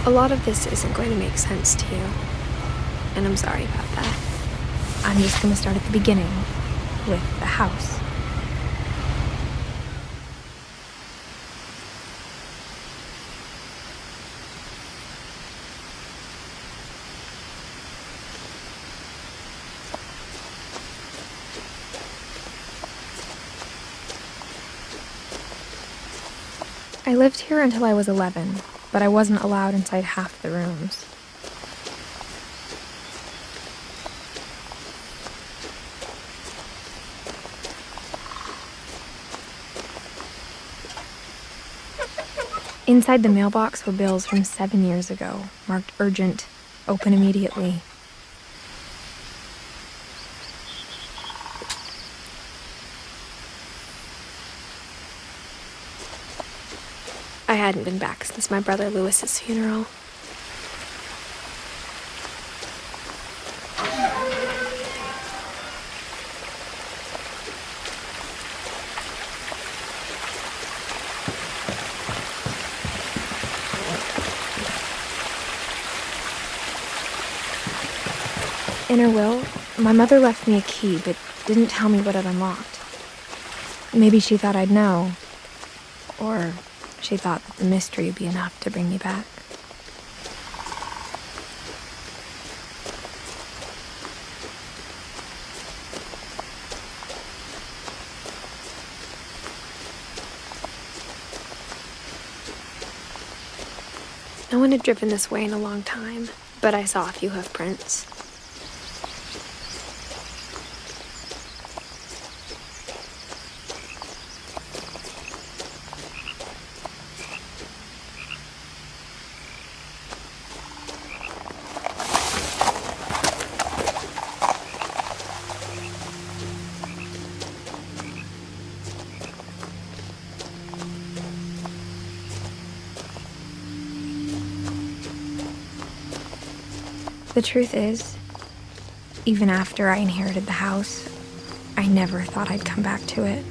A lot of this isn't going to make sense to you, and I'm sorry about that. I'm just going to start at the beginning, with the house. I lived here until I was 11, but I wasn't allowed inside half the rooms. Inside the mailbox were bills from 7 years ago, marked urgent, open immediately. I hadn't been back since my brother Lewis's funeral. In her will, my mother left me a key, but didn't tell me what it unlocked. Maybe she thought I'd know, or she thought that the mystery would be enough to bring me back. No one had driven this way in a long time, but I saw a few hoof prints. The truth is, even after I inherited the house, I never thought I'd come back to it.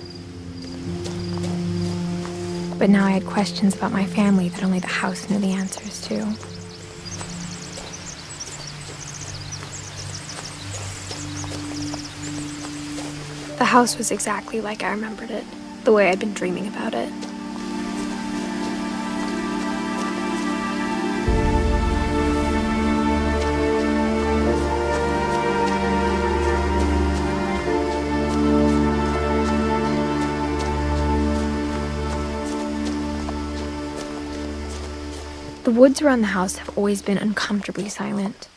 But now I had questions about my family that only the house knew the answers to. The house was exactly like I remembered it, the way I'd been dreaming about it. The woods around the house have always been uncomfortably silent.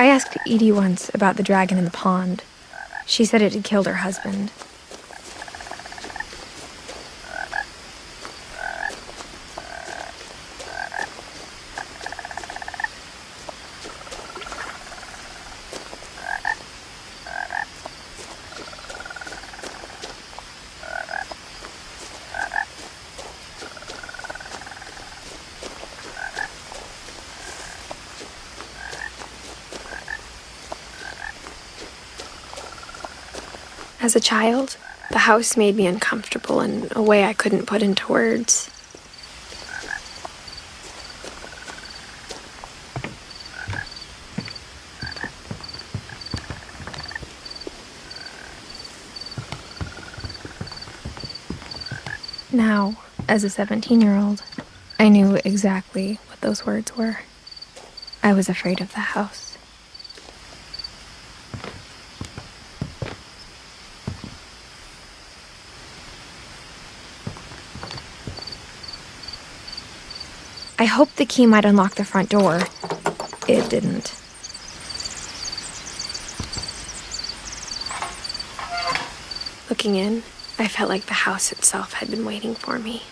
I asked Edie once about the dragon in the pond. She said it had killed her husband. As a child, the house made me uncomfortable in a way I couldn't put into words. Now, as a 17-year-old, I knew exactly what those words were. I was afraid of the house. I hoped the key might unlock the front door. It didn't. Looking in, I felt like the house itself had been waiting for me.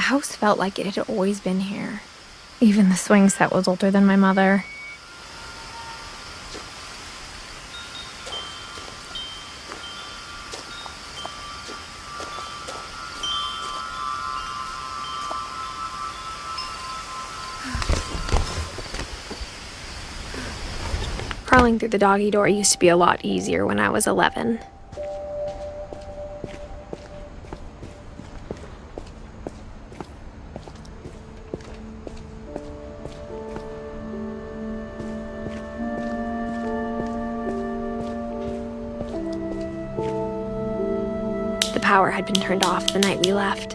The house felt like it had always been here. Even the swing set was older than my mother. Crawling through the doggy door used to be a lot easier when I was 11. The power had been turned off the night we left.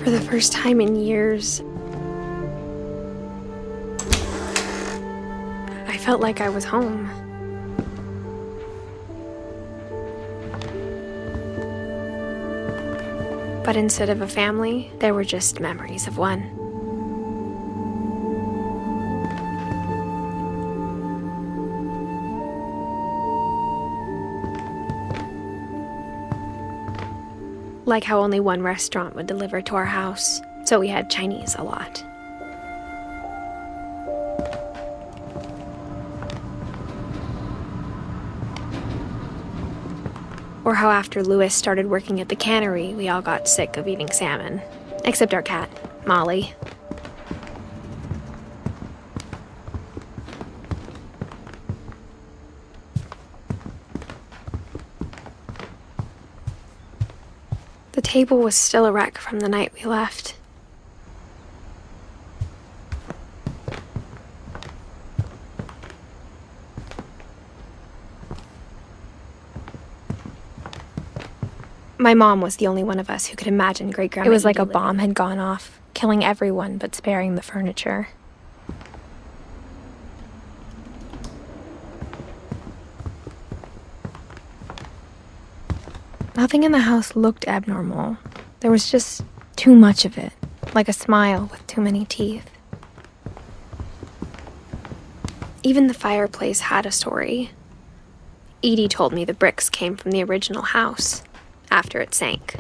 For the first time in years, I felt like I was home. But instead of a family, there were just memories of one. Like how only one restaurant would deliver to our house, so we had Chinese a lot. Or how after Louis started working at the cannery, we all got sick of eating salmon. Except our cat, Molly. The table was still a wreck from the night we left. My mom was the only one of us who could imagine great-grandma. It was like a Edith bomb living. had gone off, killing everyone but sparing the furniture. Nothing in the house looked abnormal. There was just too much of it, like a smile with too many teeth. Even the fireplace had a story. Edie told me the bricks came from the original house, after it sank.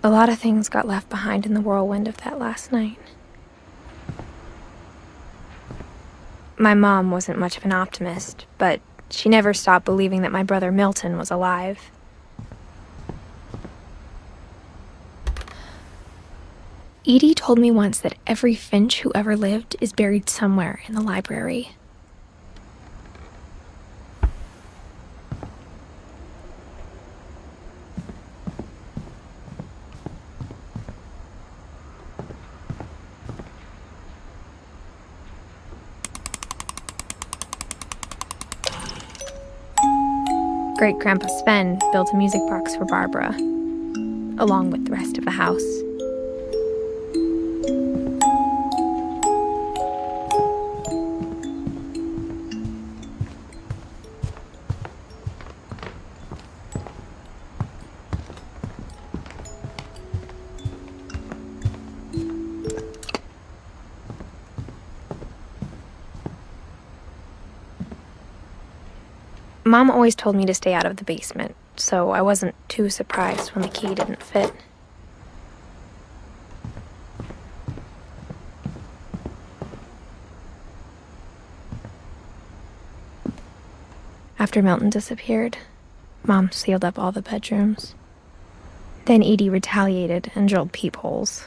A lot of things got left behind in the whirlwind of that last night. My mom wasn't much of an optimist, but she never stopped believing that my brother Milton was alive. Edie told me once that every Finch who ever lived is buried somewhere in the library. Great-Grandpa Sven built a music box for Barbara, along with the rest of the house. Mom always told me to stay out of the basement, so I wasn't too surprised when the key didn't fit. After Milton disappeared, Mom sealed up all the bedrooms. Then Edie retaliated and drilled peepholes.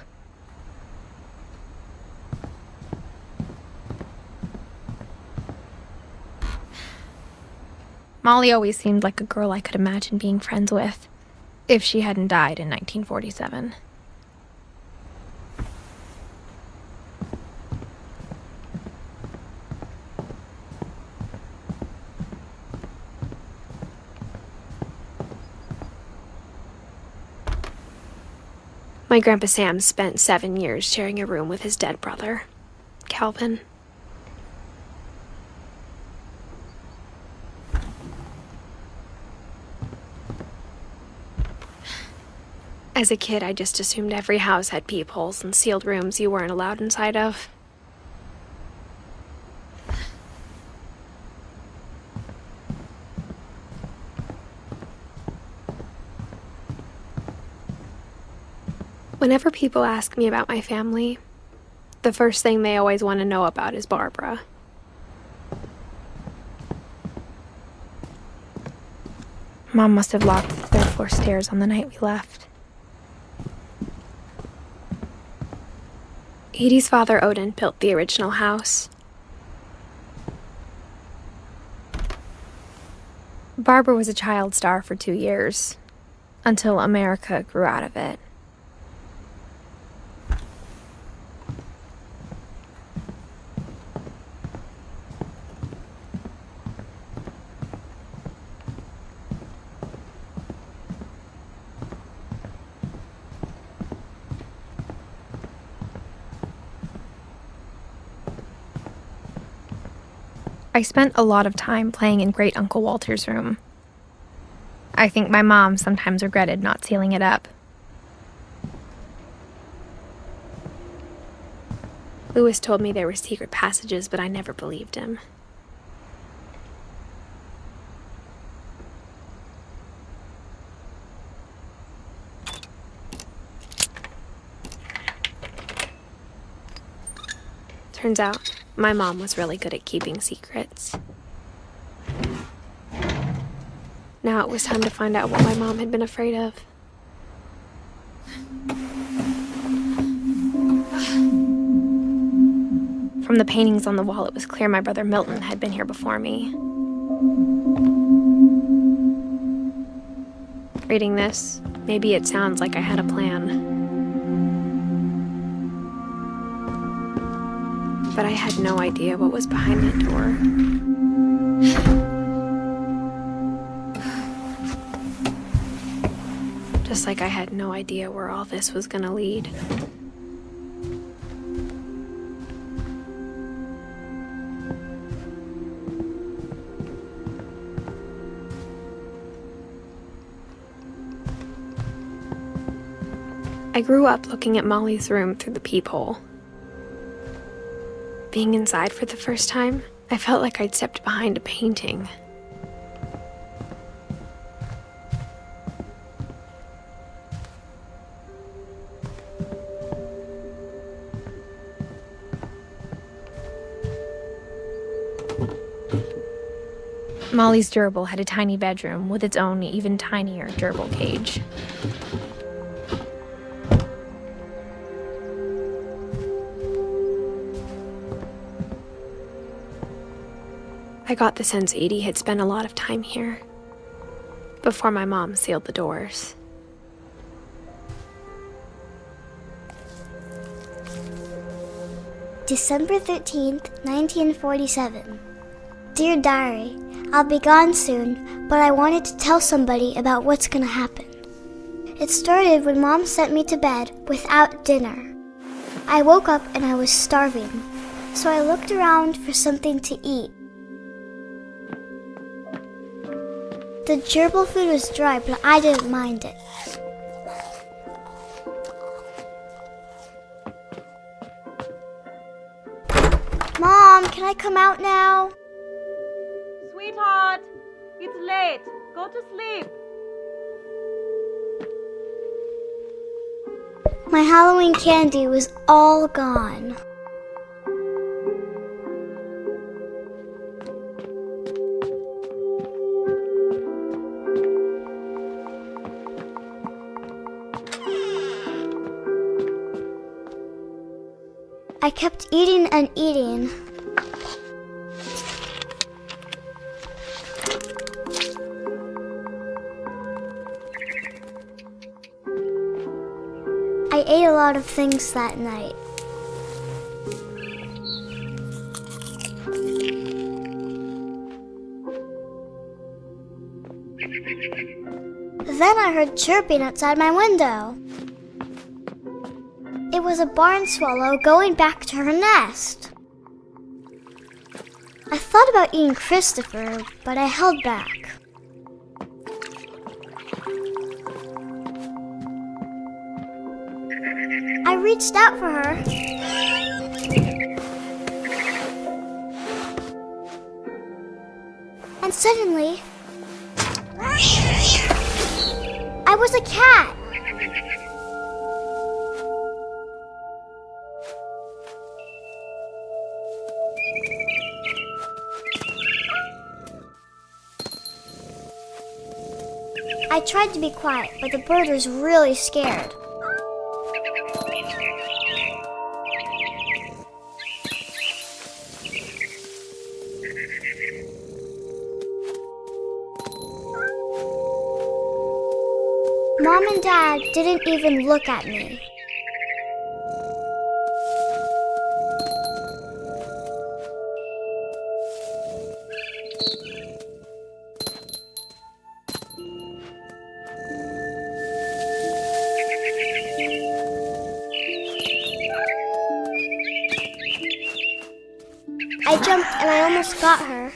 Molly always seemed like a girl I could imagine being friends with, if she hadn't died in 1947. My Grandpa Sam spent 7 years sharing a room with his dead brother, Calvin. As a kid, I just assumed every house had peepholes and sealed rooms you weren't allowed inside of. Whenever people ask me about my family, the first thing they always want to know about is Barbara. Mom must have locked the third floor stairs on the night we left. Edie's father, Odin, built the original house. Barbara was a child star for 2 years, until America grew out of it. I spent a lot of time playing in Great Uncle Walter's room. I think my mom sometimes regretted not sealing it up. Lewis told me there were secret passages, but I never believed him. Turns out, my mom was really good at keeping secrets. Now it was time to find out what my mom had been afraid of. From the paintings on the wall, it was clear my brother Milton had been here before me. Reading this, maybe it sounds like I had a plan. But I had no idea what was behind that door. Just like I had no idea where all this was gonna lead. I grew up looking at Molly's room through the peephole. Being inside for the first time, I felt like I'd stepped behind a painting. Molly's gerbil had a tiny bedroom with its own even tinier gerbil cage. I got the sense Edie had spent a lot of time here, before my mom sealed the doors. December 13th, 1947. Dear Diary, I'll be gone soon, but I wanted to tell somebody about what's gonna happen. It started when Mom sent me to bed without dinner. I woke up and I was starving, so I looked around for something to eat. The gerbil food was dry, but I didn't mind it. Mom, can I come out now? Sweetheart, it's late. Go to sleep. My Halloween candy was all gone. I kept eating and eating. I ate a lot of things that night. Then I heard chirping outside my window. It was a barn swallow going back to her nest. I thought about eating Christopher, but I held back. reached out for her. And suddenly, I was a cat. I tried to be quiet, but the bird was really scared. Mom and Dad didn't even look at me. I jumped and I almost got her.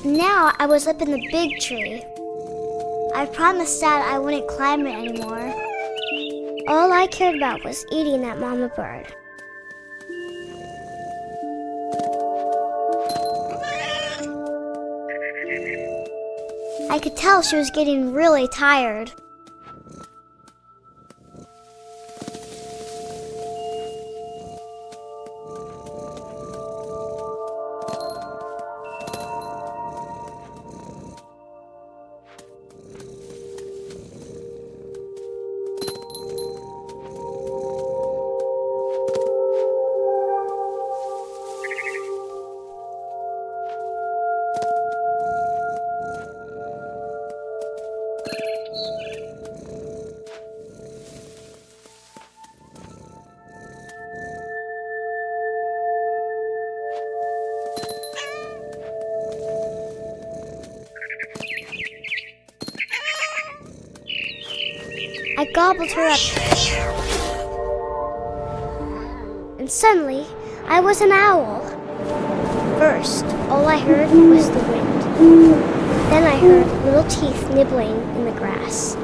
Now I was up in the big tree. I promised Dad I wouldn't climb it anymore. All I cared about was eating that mama bird. I could tell she was getting really tired. I gobbled her up. And suddenly, I was an owl. First, all I heard was the wind. Then I heard little teeth nibbling in the grass.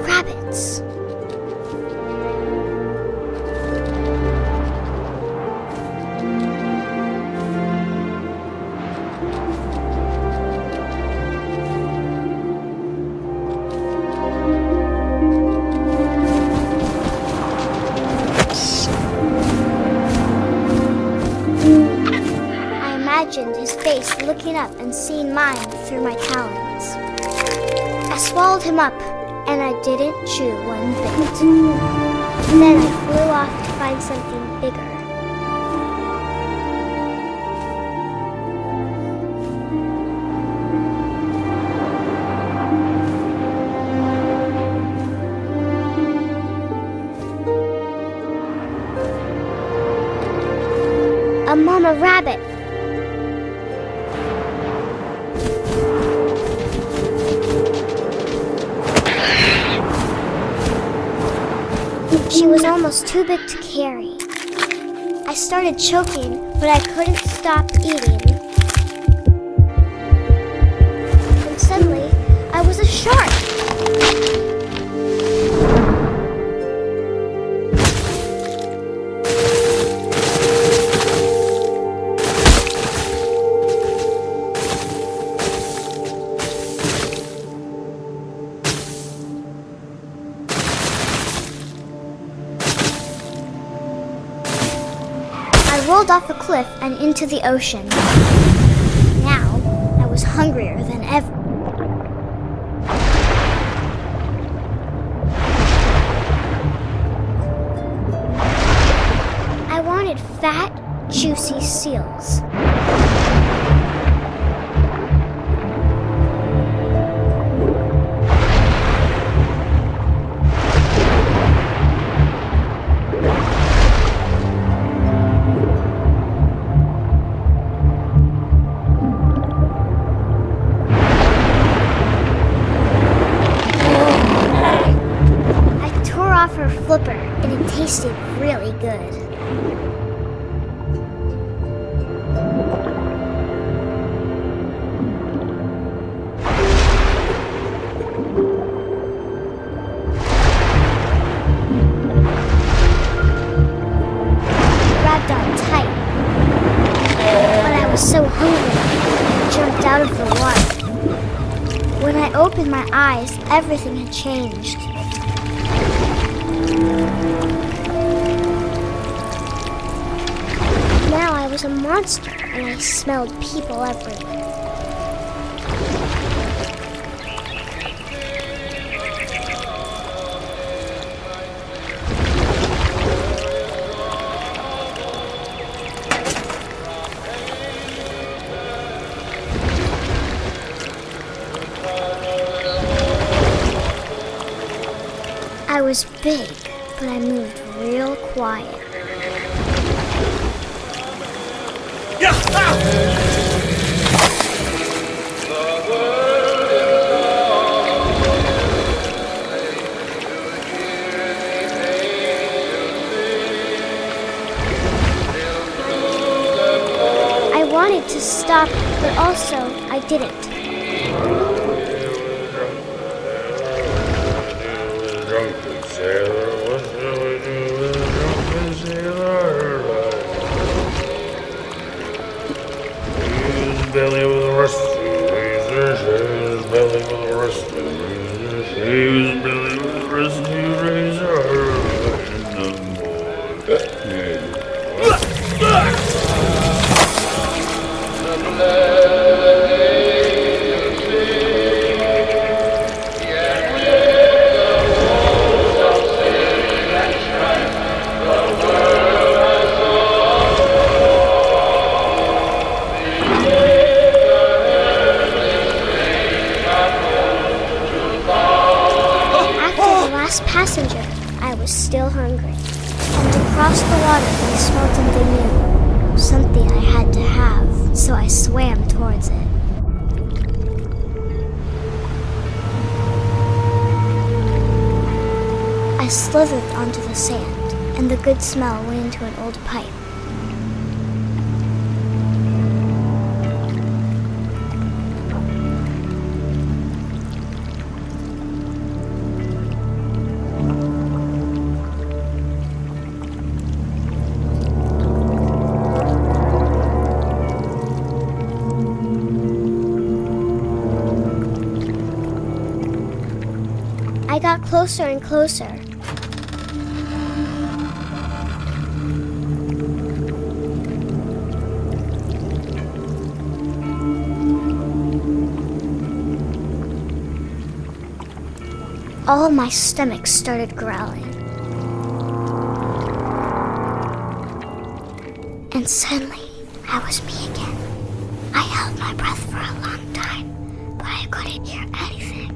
Rabbits. His face looking up and seeing mine through my talons. I swallowed him up, and I didn't chew one bit. Then I flew off to find something bigger. A mama rabbit. She was almost too big to carry. I started choking, but I couldn't stop eating. And suddenly, I was a shark. I rolled off a cliff and into the ocean. Now, I was hungrier than ever. I wanted fat, juicy seals. was so hungry, I jumped out of the water. When I opened my eyes, everything had changed. Now I was a monster, and I smelled people everywhere. I was big, but I moved real quiet. I wanted to stop, but also I didn't. Belly with a rusty razor, his belly with a rusty razor, his belly with a rusty razor, in the morning. Passenger, I was still hungry. And across the water, I smelled something new. Something I had to have, so I swam towards it. I slithered onto the sand, and the good smell went into an old pipe. I got closer and closer. All my stomach started growling. And suddenly, I was me again. I held my breath for a long time, but I couldn't hear anything.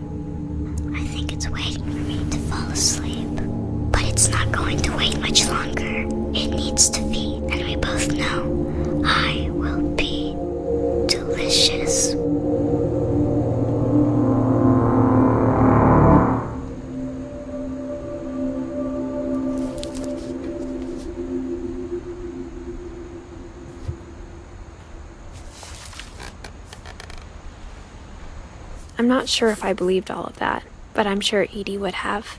I think it's waiting for me to fall asleep. But it's not going to wait much longer. It needs to feed, and we both know I will be delicious. I'm not sure if I believed all of that, but I'm sure Edie would have.